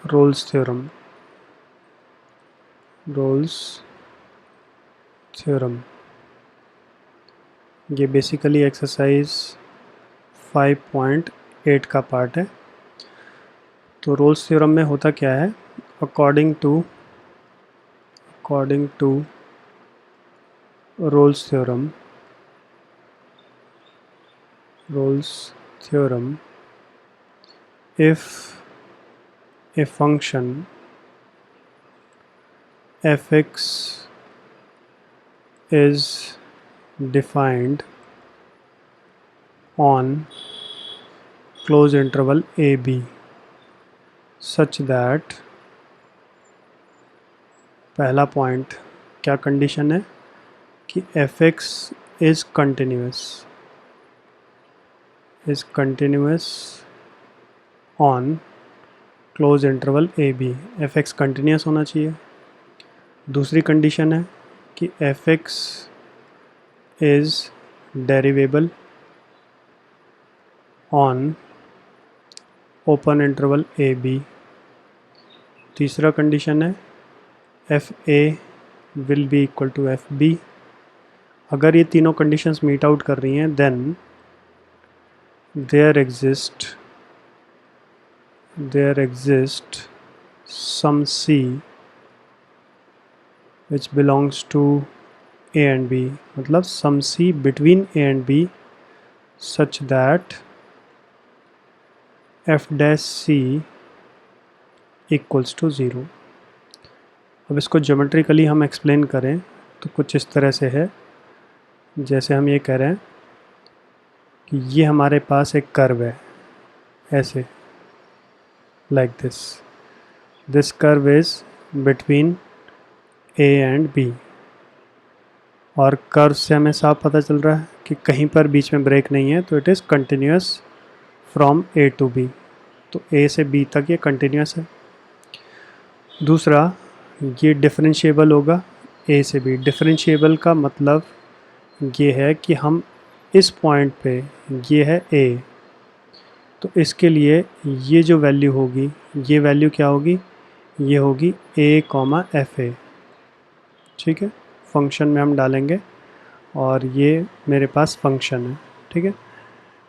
Rolle's theorem ये basically exercise 5.8 का part है। तो रोल्स थ्योरम में होता क्या है, according to Rolle's theorem if a function fx is defined on closed interval ab such that, पहला पॉइंट क्या कंडीशन है कि fx is continuous on close interval a b, f x continuous होना चाहिए। दूसरी कंडीशन है कि f x is derivable on open interval a b. तीसरा कंडीशन है f a will be equal to f b. अगर ये तीनों कंडीशंस मीट आउट कर रही हैं then there exist some C which belongs to A and B, मतलब some C between A and B such that f dash C equals to 0। अब इसको geometrically हम एक्सप्लेन करें तो कुछ इस तरह से है, जैसे हम ये कह रहे हैं कि ये हमारे पास एक कर्व है ऐसे, like this curve is between A and B, और कर्व से हमें साफ पता चल रहा है कि कहीं पर बीच में ब्रेक नहीं है, तो it is continuous from A to B। तो A से B तक ये कंटिन्यूस है। दूसरा, ये डिफरेंशिएबल होगा A से B। डिफरेंशिएबल का मतलब ये है कि हम इस पॉइंट पे, ये है A, तो इसके लिए ये जो वैल्यू होगी, ये वैल्यू क्या होगी, ये होगी a, एफ ए। ठीक है, फंक्शन में हम डालेंगे और ये मेरे पास फंक्शन है। ठीक है,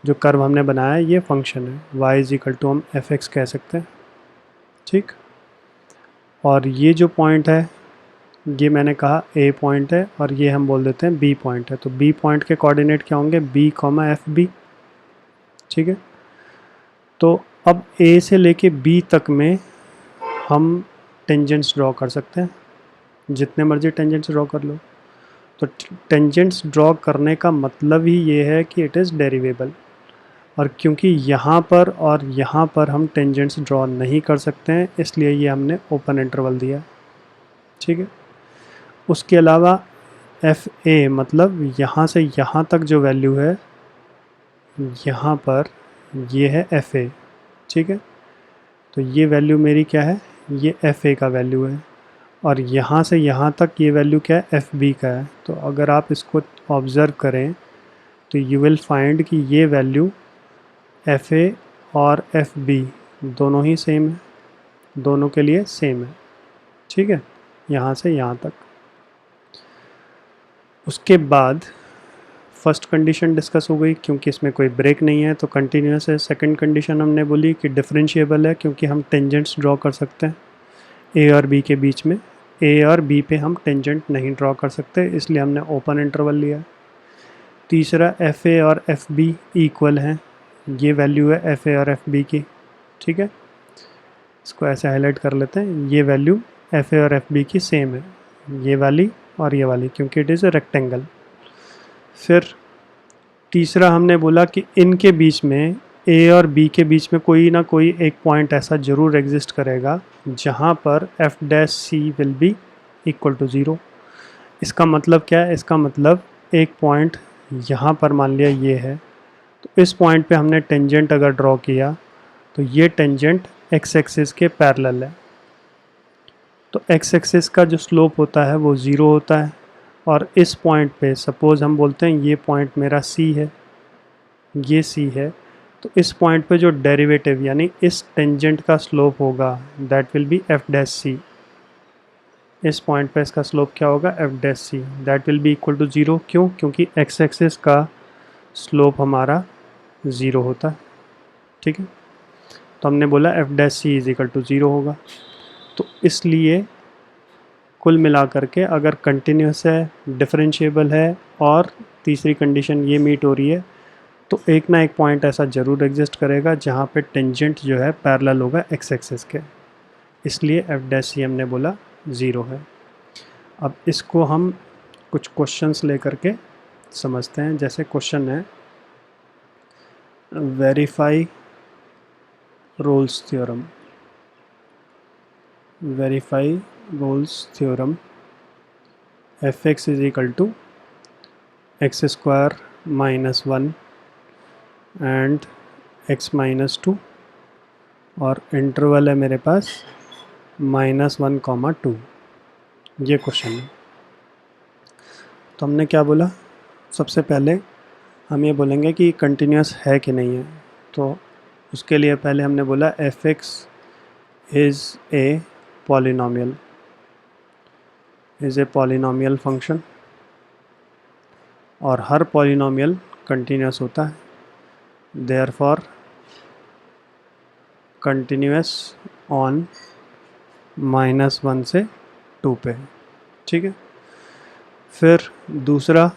जो कर्व हमने बनाया है ये फंक्शन है, y इज इक्वल टू हम एफ एक्स कह सकते हैं। ठीक, और ये जो पॉइंट है ये मैंने कहा a पॉइंट है और ये हम बोल देते हैं b पॉइंट है। तो b पॉइंट के कोऑर्डिनेट क्या होंगे, b, एफ बी। ठीक है, तो अब A से लेके B तक में हम टेंजेंट्स ड्रॉ कर सकते हैं, जितने मर्जी टेंजेंट्स ड्रॉ कर लो। तो टेंजेंट्स ड्रॉ करने का मतलब ही ये है कि इट इज़ डेरिवेबल, और क्योंकि यहाँ पर और यहाँ पर हम टेंजेंट्स ड्रॉ नहीं कर सकते हैं, इसलिए ये हमने ओपन इंटरवल दिया। ठीक है, उसके अलावा एफ ए मतलब यहाँ से यहाँ तक जो वैल्यू है, यहाँ पर ये है एफ ए। ठीक है, तो ये वैल्यू मेरी क्या है, ये एफ ए का वैल्यू है, और यहाँ से यहाँ तक ये वैल्यू क्या है, एफ बी का है। तो अगर आप इसको ऑब्ज़र्व करें तो यू विल फाइंड कि ये वैल्यू एफ ए और एफ बी दोनों ही सेम है, दोनों के लिए सेम है। ठीक है, यहाँ से यहाँ तक। उसके बाद फर्स्ट कंडीशन डिस्कस हो गई, क्योंकि इसमें कोई ब्रेक नहीं है तो कंटिन्यूस है। सेकंड कंडीशन हमने बोली कि डिफरेंशिएबल है, क्योंकि हम टेंजेंट्स ड्रॉ कर सकते हैं ए और बी के बीच में। ए और बी पे हम टेंजेंट नहीं ड्रॉ कर सकते, इसलिए हमने ओपन इंटरवल लिया। तीसरा, एफ ए और एफ बी इक्वल हैं, ये वैल्यू है एफ ए और एफ बी की। ठीक है, इसको ऐसे हाईलाइट कर लेते हैं, ये वैल्यू एफ ए और एफ बी की सेम है, ये वाली और ये वाली, क्योंकि इट इज़ अ रेक्टेंगल। फिर तीसरा हमने बोला कि इनके बीच में, ए और बी के बीच में कोई ना कोई एक पॉइंट ऐसा ज़रूर एग्जिस्ट करेगा जहाँ पर f dash c will be equal to 0। इसका मतलब क्या है, इसका मतलब एक पॉइंट यहाँ पर मान लिया ये है, तो इस पॉइंट पे हमने टेंजेंट अगर ड्रॉ किया तो ये टेंजेंट एक्स एक्सिस के पैरेलल है। तो एक्स एक्सिस का जो स्लोप होता है वो 0 होता है, और इस पॉइंट पे सपोज़ हम बोलते हैं ये पॉइंट मेरा C है, ये C है, तो इस पॉइंट पे जो डेरिवेटिव यानी इस टेंजेंट का स्लोप होगा that will be f dash c. इस पॉइंट पे इसका स्लोप क्या होगा, f dash c, that will be equal to 0। क्यों? क्योंकि एक्स एक्सिस का स्लोप हमारा 0 होता है। ठीक है, तो हमने बोला f dash c is equal to 0 होगा। तो इसलिए कुल मिलाकर के अगर कंटिन्यूस है, डिफरेंशिएबल है और तीसरी कंडीशन ये मीट हो रही है, तो एक ना एक पॉइंट ऐसा ज़रूर एग्जिस्ट करेगा जहाँ पे टेंजेंट जो है पैरेलल होगा एक्स एक्सिस के। इसलिए एफ डैश सी हमने बोला 0 है। अब इसको हम कुछ क्वेश्चंस लेकर के समझते हैं। जैसे क्वेश्चन है verify Rolle's theorem. Verify Rolle's theorem f x is equal to x square minus 1 and x minus 2 और इंटरवल है मेरे पास -1, 2। ये क्वेश्चन है। तो हमने क्या बोला, सबसे पहले हम ये बोलेंगे कि कंटिन्यूस है कि नहीं है। तो उसके लिए पहले हमने बोला F x is a polynomial, is a polynomial function, और हर पॉलिनॉमियल कंटिन्यूस होता है। देयरफॉर कंटिन्यूस ऑन -1 से 2 पे। ठीक है, फिर दूसरा,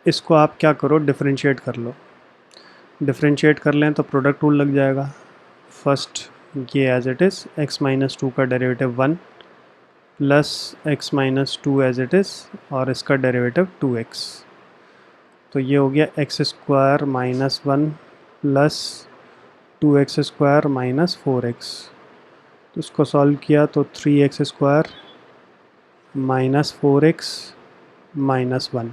इसको आप क्या करो, डिफरेंशिएट कर लो। डिफरेंशिएट कर लें तो प्रोडक्ट रूल लग जाएगा। फर्स्ट ये as it is x minus 2 का derivative 1 plus x minus 2 as it is और इसका डेरिवेटिव 2x। तो ये हो गया x square minus 1 plus 2x square minus 4x। तो इसको सॉल्व किया तो 3x square minus 4x minus 1,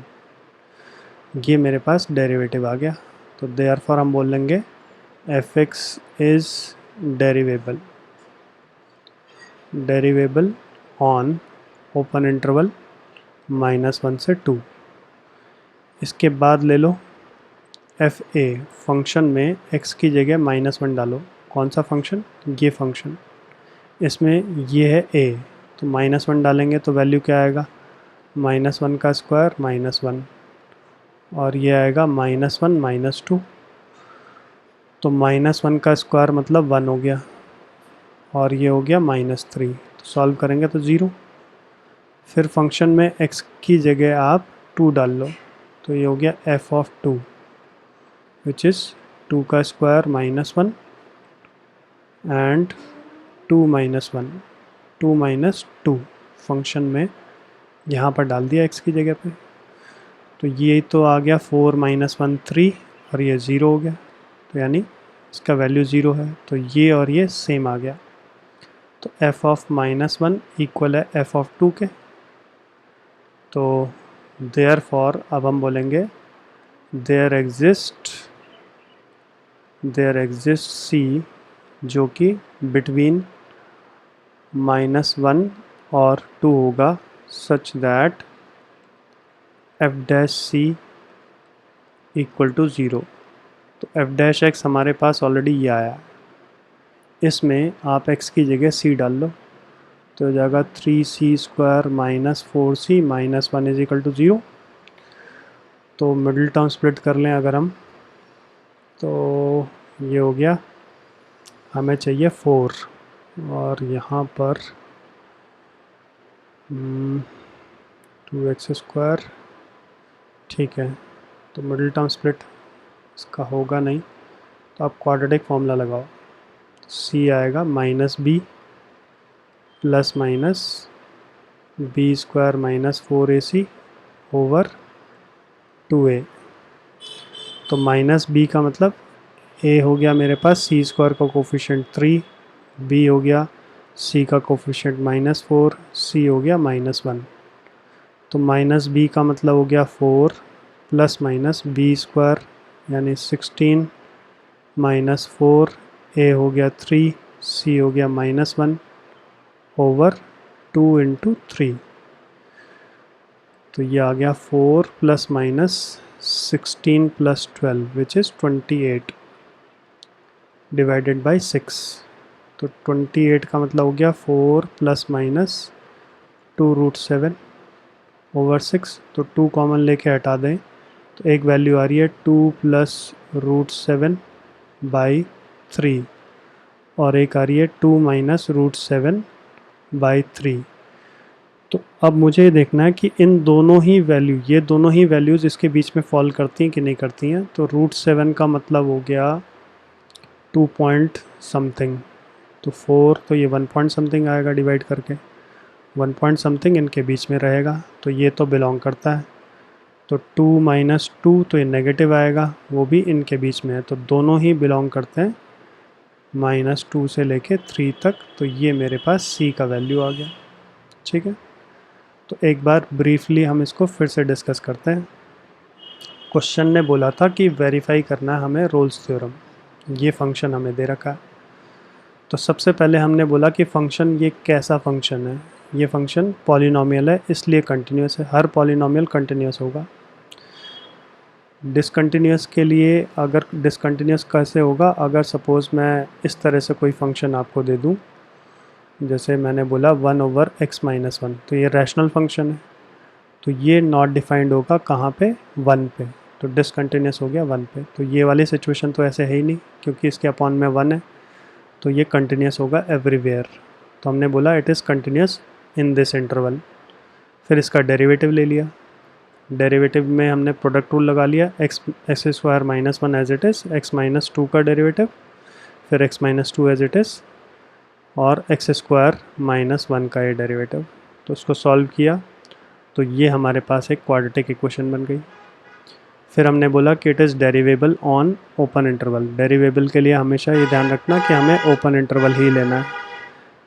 ये मेरे पास डेरिवेटिव आ गया। तो देयरफॉर हम बोल लेंगे f x is derivable, derivable on open interval -1 से 2। इसके बाद ले लो एफ ए, फंक्शन में x की जगह -1 डालो। कौन सा फंक्शन? ये फंक्शन, इसमें ये है a, तो -1 डालेंगे तो वैल्यू क्या आएगा, -1 का स्क्वायर -1, और ये आएगा -1 -2। तो -1 का स्क्वायर मतलब 1 हो गया, और ये हो गया -3। तो सॉल्व करेंगे तो 0। फिर फंक्शन में x की जगह आप 2 डाल लो, तो ये हो गया f ऑफ 2 विच इज़ 2 का स्क्वायर -1 एंड 2 -1, 2 - 2 फंक्शन में यहाँ पर डाल दिया x की जगह पे। तो ये तो आ गया 4 - 1 3, और ये 0 हो गया, तो यानी इसका वैल्यू 0 है। तो ये और ये सेम आ गया। तो f ऑफ -1 इक्वल है f ऑफ 2 के। तो देयरफॉर अब हम बोलेंगे देयर एग्जिस्ट c जो कि बिटवीन -1 और 2 होगा, such that f dash c equal to 0। तो एफ डैश एक्स हमारे पास ऑलरेडी ये आया, इसमें आप x की जगह c डाल लो, तो हो जाएगा 3c square minus 4c minus 1 is equal to 0। तो मिडिल टर्म स्प्लिट कर लें अगर हम, तो ये हो गया, हमें चाहिए 4, और यहाँ पर 2x स्क्वायर। ठीक है, तो मिडिल टर्म स्प्लिट इसका होगा नहीं, तो आप क्वाड्रेटिक फॉर्मूला लगाओ। c आएगा -b plus minus b square minus 4ac over 2a। तो -b का मतलब a हो गया मेरे पास c स्क्वायर का कोफिशिएंट 3, b हो गया c का कोफिशिएंट -4, c हो गया -1। तो -b का मतलब हो गया 4 प्लस माइनस b स्क्वायर यानी 16 माइनस 4, a हो गया 3, c हो गया -1 ओवर 2 इंटू 3। तो ये आ गया 4 plus minus 16 plus 12 which is 28। Divided by 6। तो 28 का मतलब हो गया 4 प्लस माइनस 2√7 ओवर 6। तो 2 कॉमन लेके हटा दें तो एक वैल्यू आ रही है 2 प्लस √7 बाई 3 और एक आ रही है 2 माइनस √7 बाई 3। तो अब मुझे ये देखना है कि इन दोनों ही वैल्यू, ये दोनों ही वैल्यूज़ इसके बीच में फॉल करती हैं कि नहीं करती हैं। तो √7 का मतलब हो गया 2 पॉइंट समथिंग, तो 4 तो ये 1 पॉइंट समथिंग आएगा डिवाइड करके, 1 पॉइंट समथिंग इनके बीच में रहेगा, तो ये तो बिलोंग करता है। तो 2 माइनस 2 तो ये नेगेटिव आएगा, वो भी इनके बीच में है, तो दोनों ही बिलोंग करते हैं -2 से लेके 3 तक। तो ये मेरे पास C का वैल्यू आ गया। ठीक है, तो एक बार ब्रीफली हम इसको फिर से डिस्कस करते हैं। क्वेश्चन ने बोला था कि वेरीफाई करना है हमें रोल्स थ्योरम, ये फंक्शन हमें दे रखा है। तो सबसे पहले हमने बोला कि फंक्शन ये कैसा फंक्शन है। ये फंक्शन पॉलिनोमियल है, इसलिए कंटिन्यूस है। हर पॉलिनोमियल कंटिन्यूस होगा। डिसकंटिन्यूस के लिए, अगर डिसकंटिन्यूस कैसे होगा, अगर सपोज़ मैं इस तरह से कोई फंक्शन आपको दे दूं, जैसे मैंने बोला 1/x-1, तो ये रैशनल फंक्शन है, तो ये नॉट डिफाइंड होगा कहाँ पे, 1 पे, तो डिसकंटिन्यूस हो गया 1 पे। तो ये वाली सिचुएशन तो ऐसे है ही नहीं, क्योंकि इसके अपॉन में 1 है, तो ये कंटिन्यूस होगा एवरीवेयर। तो हमने बोला it is continuous in this interval. फिर इसका डेरिवेटिव ले लिया। डेरिवेटिव में हमने प्रोडक्ट रूल लगा लिया, x square -1 as it is, x-2 का डेरिवेटिव, फिर x-2 एज इट इज़, और एक्स स्क्वायर -1 का ये डेरिवेटिव। तो इसको सॉल्व किया तो ये हमारे पास एक क्वाड्रेटिक इक्वेशन बन गई। फिर हमने बोला कि it is derivable on open interval. Derivable के लिए हमेशा ये ध्यान रखना कि हमें ओपन इंटरवल ही लेना है।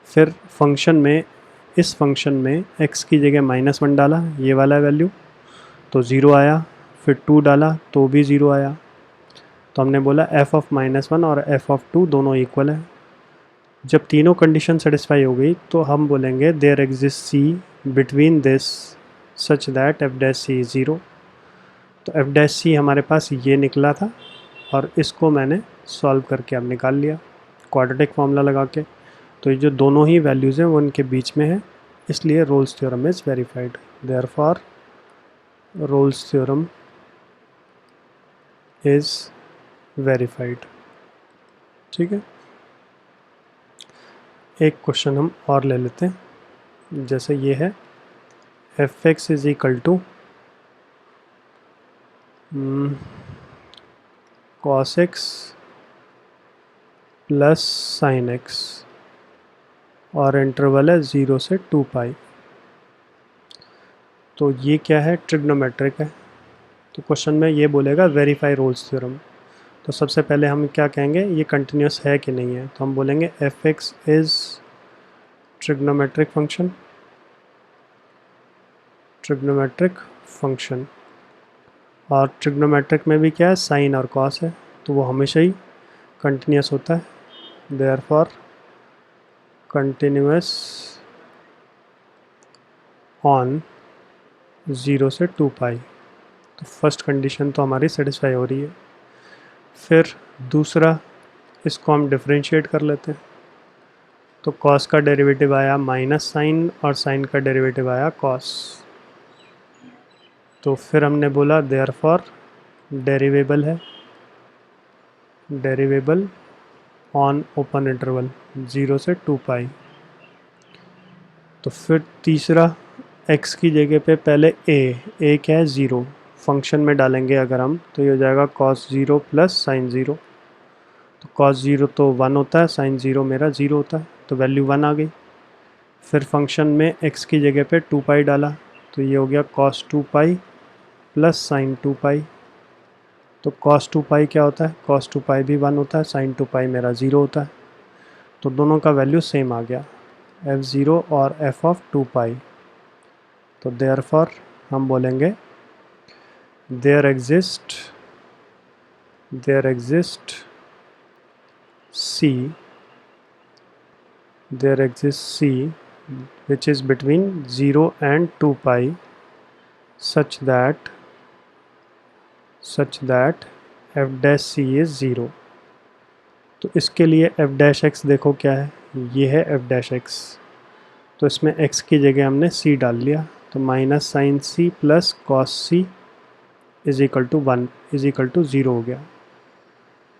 फिर फंक्शन में, इस फंक्शन में x की जगह -1 डाला, ये वाला वैल्यू, तो 0 आया। फिर 2 डाला तो भी 0 आया। तो हमने बोला f ऑफ -1 और f ऑफ 2 दोनों इक्वल है। जब तीनों कंडीशन सेटिस्फाई हो गई तो हम बोलेंगे there exist c between this such that f' c is 0। तो f' हमारे पास ये निकला था और इसको मैंने सॉल्व करके अब निकाल लिया क्वाड्रेटिक फार्मूला लगा के। तो ये जो दोनों ही वैल्यूज़ हैं वो इनके बीच में है, इसलिए Rolle's theorem is verified. Therefore Rolle's theorem is verified. ठीक है, एक क्वेश्चन हम और ले लेते हैं। जैसे ये है f(x) is equal to cos x plus sine x और इंटरवल है 0 से 2 पाई। तो ये क्या है, ट्रिग्नोमेट्रिक है। तो क्वेश्चन में ये बोलेगा वेरीफाई रोल्स थ्योरम। तो सबसे पहले हम क्या कहेंगे, ये कंटिन्यूस है कि नहीं है। तो हम बोलेंगे f(x) is trigonometric function, trigonometric function. और ट्रिग्नोमेट्रिक में भी क्या है, साइन और कॉस है, तो वो हमेशा ही कंटिन्यूस होता है। देयरफॉर कंटिन्यूस ऑन 0 से 2 पाई। तो फर्स्ट कंडीशन तो हमारी सेटिस्फाई हो रही है। फिर दूसरा, इसको हम डिफरेंशिएट कर लेते हैं। तो कॉस का डेरिवेटिव आया माइनस साइन और साइन का डेरिवेटिव आया कॉस। तो फिर हमने बोला देयरफॉर डेरिवेबल है, डेरिवेबल ऑन ओपन इंटरवल 0 से 2 पाई। तो फिर तीसरा, x की जगह पे पहले a क्या है, 0, फंक्शन में डालेंगे अगर हम, तो ये हो जाएगा cos 0 प्लस साइन 0। तो cos 0 तो 1 होता है, साइन 0 मेरा 0 होता है, तो वैल्यू 1 आ गई। फिर फंक्शन में x की जगह पे 2 पाई डाला, तो ये हो गया cos 2 पाई प्लस साइन 2 पाई। तो cos 2 पाई क्या होता है, cos 2 पाई भी 1 होता है, साइन 2 पाई मेरा 0 होता है। तो दोनों का वैल्यू सेम आ गया, f0 और f ऑफ 2 पाई। तो देयरफॉर हम बोलेंगे there exist c, there exists c which is between 0 and 2 pi such that f dash c is 0। तो इसके लिए एफ डैश एक्स देखो क्या है, ये है एफ डैश एक्स। तो इसमें x की जगह हमने c डाल लिया, तो minus sine c plus cos c is equal to 1 is equal to 0 हो गया।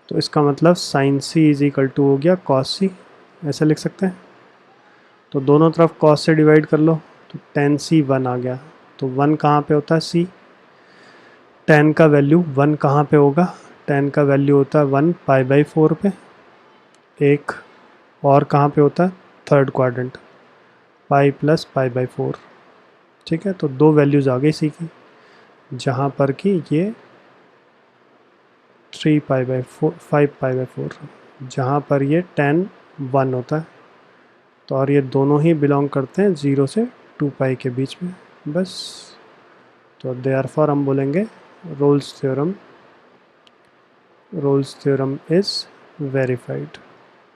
तो इसका मतलब sine c is equal to हो गया कॉस सी, ऐसा लिख सकते हैं। तो दोनों तरफ कॉस से डिवाइड कर लो, तो टेन सी 1 आ गया। तो 1 कहाँ पे होता है, c। टेन का वैल्यू 1 कहाँ पे होगा, टेन का वैल्यू होता है 1 पाई बाई 4 पे। एक और कहाँ पे होता है, third quadrant, pi plus pi by 4। ठीक है, तो दो वैल्यूज़ आ गई सी की, जहाँ पर कि ये 3 पाई बाई 4 5 पाई बाई 4, जहाँ पर ये 10 1 होता है। तो और ये दोनों ही बिलोंग करते हैं 0 से 2 पाई के बीच में, बस। तो देयरफॉर हम बोलेंगे रोल्स थ्योरम इज़ वेरीफाइड,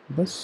बस।